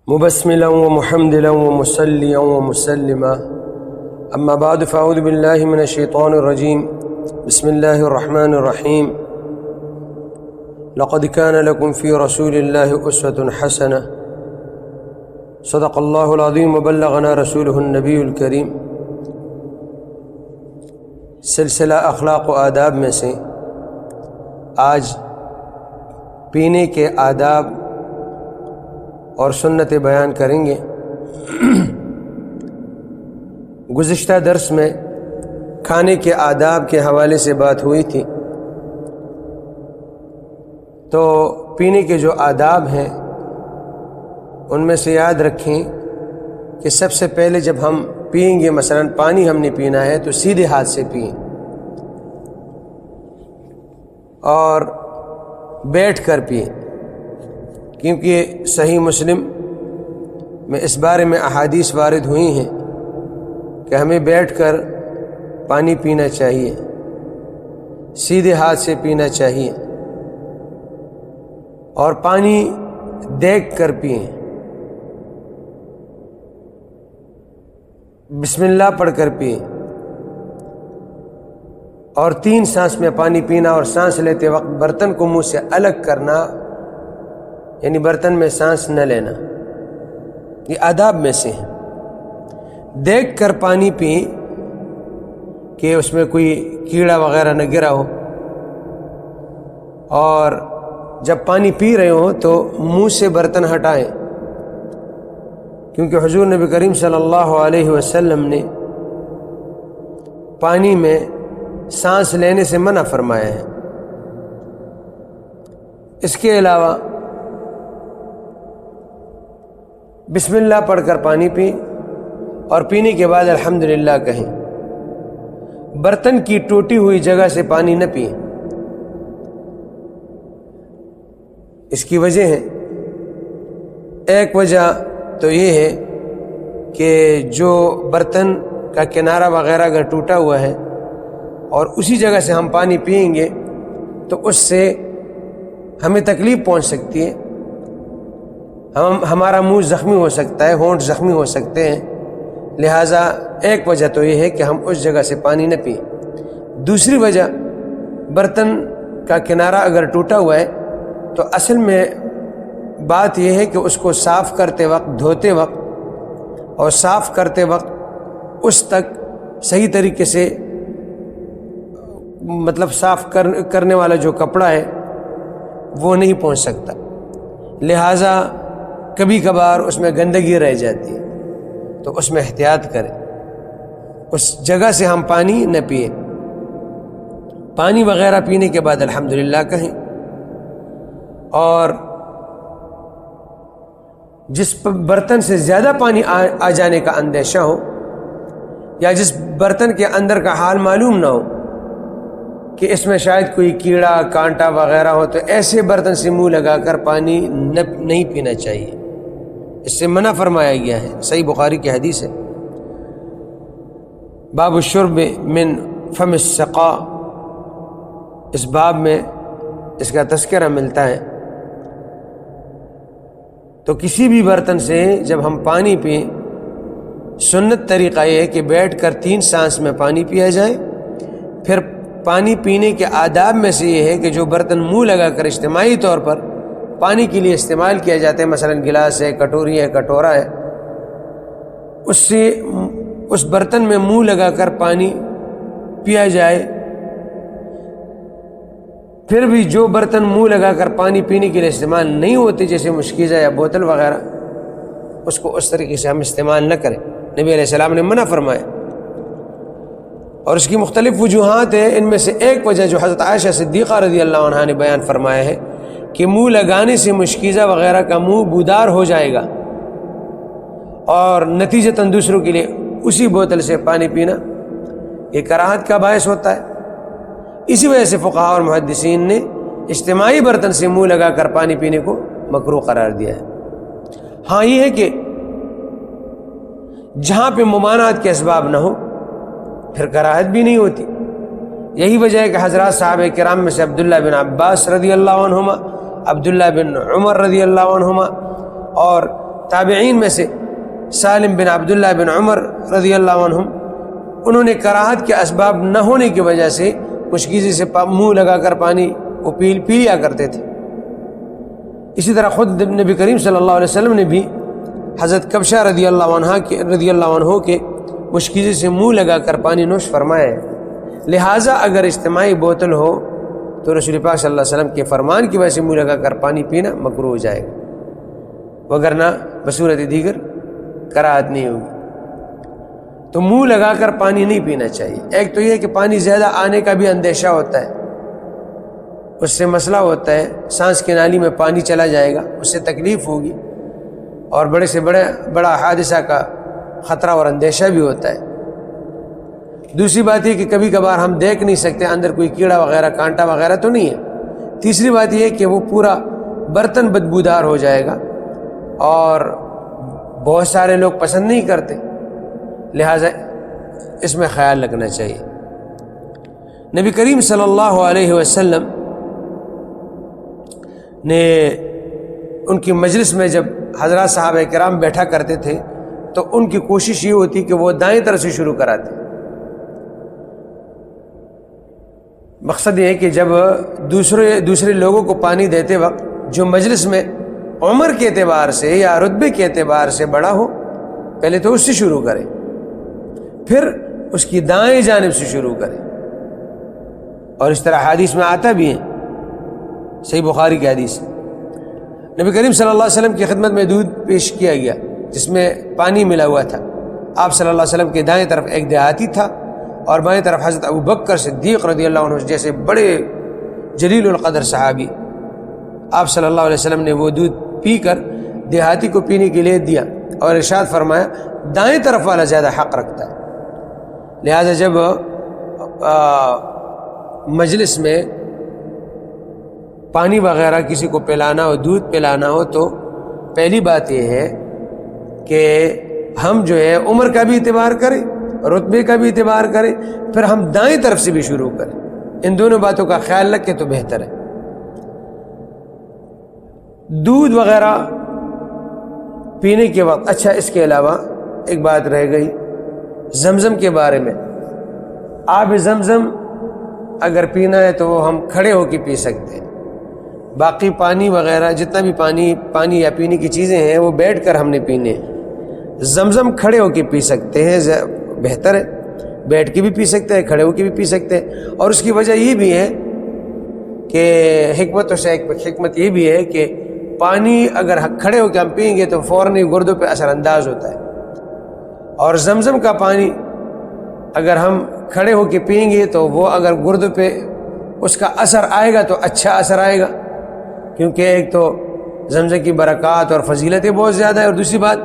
مبسملا ومحمدلا ومصليا ومسلما أما بعد فأعوذ بالله من الشيطان الرجيم بسم الله الرحمن الرحيم لقد كان لكم في رسول الله أسوة حسنة صدق الله العظيم وبلغنا رسوله النبي الكريم۔ سلسلہ اخلاق و آداب میں سے آج پینے کے آداب اور سنتیں بیان کریں گے۔ گزشتہ درس میں کھانے کے آداب کے حوالے سے بات ہوئی تھی، تو پینے کے جو آداب ہیں ان میں سے یاد رکھیں کہ سب سے پہلے جب ہم پئیں گے، مثلا پانی ہم نے پینا ہے تو سیدھے ہاتھ سے پئیں اور بیٹھ کر پئیں، کیونکہ صحیح مسلم میں اس بارے میں احادیث وارد ہوئی ہیں کہ ہمیں بیٹھ کر پانی پینا چاہیے، سیدھے ہاتھ سے پینا چاہیے اور پانی دیکھ کر پئیں، بسم اللہ پڑھ کر پئیں، اور 3 سانس میں پانی پینا، اور سانس لیتے وقت برتن کو منہ سے الگ کرنا، یعنی برتن میں سانس نہ لینا، یہ آداب میں سے ہیں۔ دیکھ کر پانی پئیں کہ اس میں کوئی کیڑا وغیرہ نہ گرا ہو، اور جب پانی پی رہے ہوں تو منہ سے برتن ہٹائیں، کیونکہ حضور نبی کریم صلی اللہ علیہ وسلم نے پانی میں سانس لینے سے منع فرمایا ہے۔ اس کے علاوہ بسم اللہ پڑھ کر پانی پئیں اور پینے کے بعد الحمدللہ کہیں۔ برتن کی ٹوٹی ہوئی جگہ سے پانی نہ پئیں، اس کی وجہ ہے، ایک وجہ تو یہ ہے کہ جو برتن کا کنارہ وغیرہ اگر ٹوٹا ہوا ہے اور اسی جگہ سے ہم پانی پئیں گے تو اس سے ہمیں تکلیف پہنچ سکتی ہے، ہمارا منہ زخمی ہو سکتا ہے، ہونٹ زخمی ہو سکتے ہیں، لہٰذا ایک وجہ تو یہ ہے کہ ہم اس جگہ سے پانی نہ پئیں۔ دوسری وجہ، برتن کا کنارہ اگر ٹوٹا ہوا ہے تو اصل میں بات یہ ہے کہ اس کو صاف کرتے وقت، دھوتے وقت اور صاف کرتے وقت اس تک صحیح طریقے سے مطلب صاف کرنے والا جو کپڑا ہے وہ نہیں پہنچ سکتا، لہٰذا کبھی کبھار اس میں گندگی رہ جاتی ہے، تو اس میں احتیاط کریں، اس جگہ سے ہم پانی نہ پئیں۔ پانی وغیرہ پینے کے بعد الحمدللہ کہیں، اور جس برتن سے زیادہ پانی آ جانے کا اندیشہ ہو، یا جس برتن کے اندر کا حال معلوم نہ ہو کہ اس میں شاید کوئی کیڑا کانٹا وغیرہ ہو، تو ایسے برتن سے منہ لگا کر پانی نہیں پینا چاہیے، اس سے منع فرمایا گیا ہے۔ صحیح بخاری کی حدیث ہے، باب الشرب من فم السقا، اس باب میں اس کا تذکرہ ملتا ہے۔ تو کسی بھی برتن سے جب ہم پانی پئیں، سنت طریقہ یہ ہے کہ بیٹھ کر 3 سانس میں پانی پیا جائے۔ پھر پانی پینے کے آداب میں سے یہ ہے کہ جو برتن منہ لگا کر اجتماعی طور پر پانی کے لیے استعمال کیا جاتا ہے، مثلا گلاس ہے، کٹوری ہے، کٹورا ہے، اس سے اس برتن میں منہ لگا کر پانی پیا جائے۔ پھر بھی جو برتن منہ لگا کر پانی پینے کے لیے استعمال نہیں ہوتے، جیسے مشکیزہ یا بوتل وغیرہ، اس کو اس طریقے سے ہم استعمال نہ کریں، نبی علیہ السلام نے منع فرمایا، اور اس کی مختلف وجوہات ہیں۔ ان میں سے ایک وجہ جو حضرت عائشہ صدیقہ رضی اللہ عنہا نے بیان فرمایا ہے کہ منہ لگانے سے مشکیزہ وغیرہ کا منہ بودار ہو جائے گا، اور نتیجتاً دوسروں کے لیے اسی بوتل سے پانی پینا یہ کراہت کا باعث ہوتا ہے۔ اسی وجہ سے فقہاء اور محدثین نے اجتماعی برتن سے منہ لگا کر پانی پینے کو مکروہ قرار دیا ہے۔ ہاں یہ ہے کہ جہاں پہ ممانعت کے اسباب نہ ہو پھر کراہت بھی نہیں ہوتی۔ یہی وجہ ہے کہ حضرات صحابہ کرام میں سے عبداللہ بن عباس رضی اللہ عنہما، عبداللہ بن عمر رضی اللہ عنہما اور تابعین میں سے سالم بن عبداللہ بن عمر رضی اللہ عنہم، انہوں نے کراہت کے اسباب نہ ہونے کی وجہ سے مشکیزی سے منہ لگا کر پانی وہ پی لیا کرتے تھے۔ اسی طرح خود نبی کریم صلی اللہ علیہ وسلم نے بھی حضرت کبشہ رضی اللہ عنہ کے مشکیزی سے منہ لگا کر پانی نوش فرمایا ہے۔ لہٰذا اگر اجتماعی بوتل ہو تو رسول پاک صلی اللہ علیہ وسلم کے فرمان کی وجہ سے منہ لگا کر پانی پینا مکروہ ہو جائے گا، وگرنہ بصورت دیگر کراہت نہیں ہوگی۔ تو منہ لگا کر پانی نہیں پینا چاہیے۔ ایک تو یہ کہ پانی زیادہ آنے کا بھی اندیشہ ہوتا ہے، اس سے مسئلہ ہوتا ہے، سانس کی نالی میں پانی چلا جائے گا، اس سے تکلیف ہوگی اور بڑے سے بڑا حادثہ کا خطرہ اور اندیشہ بھی ہوتا ہے۔ دوسری بات یہ کہ کبھی کبھار ہم دیکھ نہیں سکتے اندر کوئی کیڑا وغیرہ کانٹا وغیرہ تو نہیں ہے۔ تیسری بات یہ کہ وہ پورا برتن بدبودار ہو جائے گا اور بہت سارے لوگ پسند نہیں کرتے، لہٰذا اس میں خیال رکھنا چاہیے۔ نبی کریم صلی اللہ علیہ وسلم نے ان کی مجلس میں جب حضرات صحابہ کرام بیٹھا کرتے تھے تو ان کی کوشش یہ ہوتی کہ وہ دائیں طرف سے شروع کراتے۔ مقصد یہ ہے کہ جب دوسرے لوگوں کو پانی دیتے وقت جو مجلس میں عمر کے اعتبار سے یا رتبے کے اعتبار سے بڑا ہو، پہلے تو اس سے شروع کرے، پھر اس کی دائیں جانب سے شروع کرے۔ اور اس طرح حدیث میں آتا بھی ہے، صحیح بخاری کی حدیث، نبی کریم صلی اللہ علیہ وسلم کی خدمت میں دودھ پیش کیا گیا جس میں پانی ملا ہوا تھا۔ آپ صلی اللہ علیہ وسلم کے دائیں طرف ایک دیہاتی تھا اور بائیں طرف حضرت ابو بکر صدیق رضی اللہ عنہ جیسے بڑے جلیل القدر صحابی۔ آپ صلی اللہ علیہ وسلم نے وہ دودھ پی کر دیہاتی کو پینے کے لیے دیا اور ارشاد فرمایا دائیں طرف والا زیادہ حق رکھتا ہے۔ لہذا جب مجلس میں پانی وغیرہ کسی کو پلانا ہو، دودھ پلانا ہو، تو پہلی بات یہ ہے کہ ہم جو ہے عمر کا بھی اعتبار کریں، رتبے کا بھی اعتبار کریں، پھر ہم دائیں طرف سے بھی شروع کریں۔ ان دونوں باتوں کا خیال رکھیں تو بہتر ہے۔ دودھ وغیرہ پینے کے وقت، اچھا اس کے علاوہ ایک بات رہ گئی زمزم کے بارے میں۔ آب زمزم اگر پینا ہے تو وہ ہم کھڑے ہو کے پی سکتے ہیں، باقی پانی وغیرہ جتنا بھی پانی یا پینے کی چیزیں ہیں وہ بیٹھ کر ہم نے پینے ہیں۔ زمزم کھڑے ہو کے پی سکتے ہیں، بہتر ہے، بیٹھ کے بھی پی سکتے ہیں، کھڑے ہو کے بھی پی سکتے ہیں۔ اور اس کی وجہ یہ بھی ہے کہ حکمت یہ بھی ہے کہ پانی اگر کھڑے ہو کے ہم پئیں گے تو فوراً گردوں پہ اثر انداز ہوتا ہے، اور زمزم کا پانی اگر ہم کھڑے ہو کے پئیں گے تو وہ اگر گردوں پہ اس کا اثر آئے گا تو اچھا اثر آئے گا، کیونکہ ایک تو زمزم کی برکات اور فضیلتیں بہت زیادہ ہے، اور دوسری بات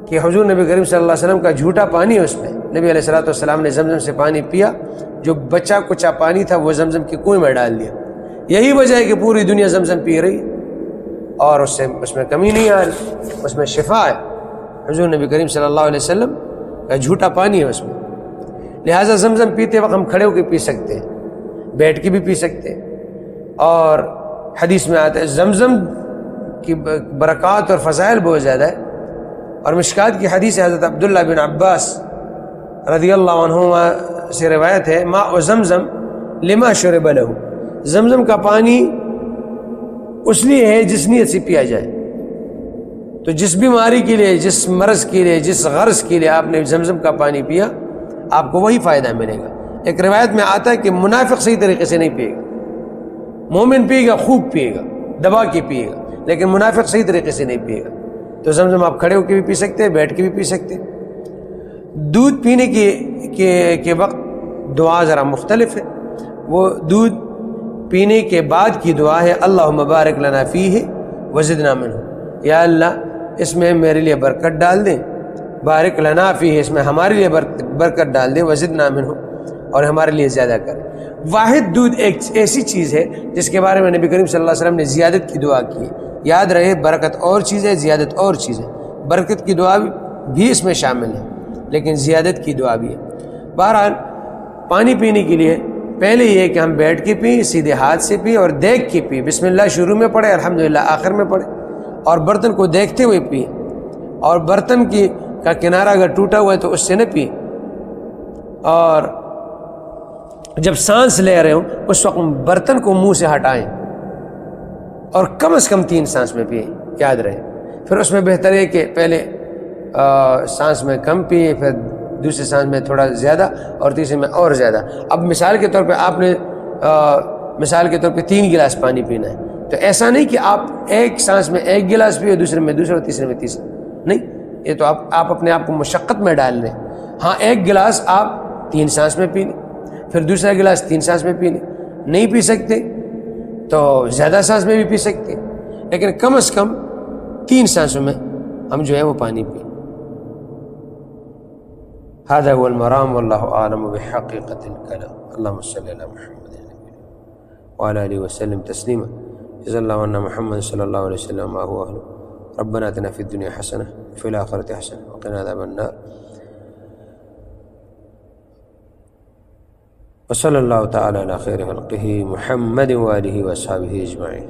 کہ حضور نبی کریم صلی اللہ علیہ وسلم کا جھوٹا پانی ہے اس میں۔ نبی علیہ السلام نے زمزم سے پانی پیا، جو بچا کچا پانی تھا وہ زمزم کے کنویں میں ڈال دیا۔ یہی وجہ ہے کہ پوری دنیا زمزم پی رہی اور اس میں کمی نہیں آ رہی، اس میں شفا ہے۔ حضور نبی کریم صلی اللہ علیہ وسلم کا جھوٹا پانی ہے اس میں، لہٰذا زمزم پیتے وقت ہم کھڑے ہو کے پی سکتے ہیں، بیٹھ کے بھی پی سکتے ہیں۔ اور حدیث میں آتا ہے زمزم کی برکات اور فضائل بہت زیادہ ہے، اور مشکات کی حدیث حضرت عبداللہ بن عباس رضی اللہ عنہما سے روایت ہے، ماء زمزم لما شرب لہ، زمزم کا پانی اس لیے ہے جس نیت سے پیا جائے۔ تو جس بیماری کے لیے، جس مرض کے لیے، جس غرض کے لیے آپ نے زمزم کا پانی پیا، آپ کو وہی فائدہ ملے گا۔ ایک روایت میں آتا ہے کہ منافق صحیح طریقے سے نہیں پیے گا، مومن پیے گا، خوب پیے گا، دبا کے پیے گا، لیکن منافق صحیح طریقے سے نہیں پیے گا۔ تو زمزم آپ کھڑے ہو کے بھی پی سکتے ہیں، بیٹھ کے بھی پی سکتے ہیں۔ دودھ پینے کے وقت دعا ذرا مختلف ہے۔ وہ دودھ پینے کے بعد کی دعا ہے اللہم بارک لنا فیہ وزدنا منہ، یا اللہ اس میں میرے لیے برکت ڈال دیں، بارک لنا فیہ اس میں ہمارے لیے برکت ڈال دیں، وزدنا منہ اور ہمارے لیے زیادہ کریں۔ واحد دودھ ایک ایسی چیز ہے جس کے بارے میں نبی کریم صلی اللہ علیہ وسلم نے زیادت کی دعا کی ہے۔ یاد رہے برکت اور چیز ہے، زیادت اور چیز ہے۔ برکت کی دعا بھی اس میں شامل ہے، لیکن زیادت کی دعا بھی ہے۔ بہرحال پانی پینے کے لیے پہلے یہ کہ ہم بیٹھ کے پئیں، سیدھے ہاتھ سے پئیں اور دیکھ کے پئیں، بسم اللہ شروع میں پڑھیں، الحمدللہ آخر میں پڑھیں، اور برتن کو دیکھتے ہوئے پیے، اور برتن کا کنارہ اگر ٹوٹا ہوا ہے تو اس سے نہ پیے، اور جب سانس لے رہے ہوں اس وقت برتن کو منہ سے ہٹائیں اور کم از کم 3 سانس میں پیے، یاد رہے۔ پھر اس میں بہتر ہے کہ پہلے سانس میں کم پیے، پھر دوسری سانس میں تھوڑا زیادہ، اور تیسری میں اور زیادہ۔ اب مثال کے طور پہ آپ نے 3 گلاس پانی پینا ہے، تو ایسا نہیں کہ آپ ایک سانس میں 1 گلاس پیو، دوسرے میں دوسرا، تیسرے میں تیسرا، نہیں، یہ تو آپ اپنے آپ کو مشقت میں ڈال لیں۔ ہاں 1 گلاس آپ 3 سانس میں پی لیں، پھر دوسرا گلاس 3 سانس میں پی لیں، نہیں پی سکتے تو زیادہ سانس میں بھی پی سکتے، لیکن کم از کم 3 سانسوں میں ہم جو ہے وہ پانی پئیں۔ هذا هو المرام والله أعلم بحقيقة الكلام. اللهم صل على محمد وعلى آله وسلم تسليما. جزا الله عنا محمد صلى الله عليه وسلم ما هو أهله. ربنا آتنا في الدنيا حسنة وفي الآخرة حسنة وقنا عذاب النار. وصلى الله تعالى على خير خلقه محمد وآله وأصحابه أجمعين.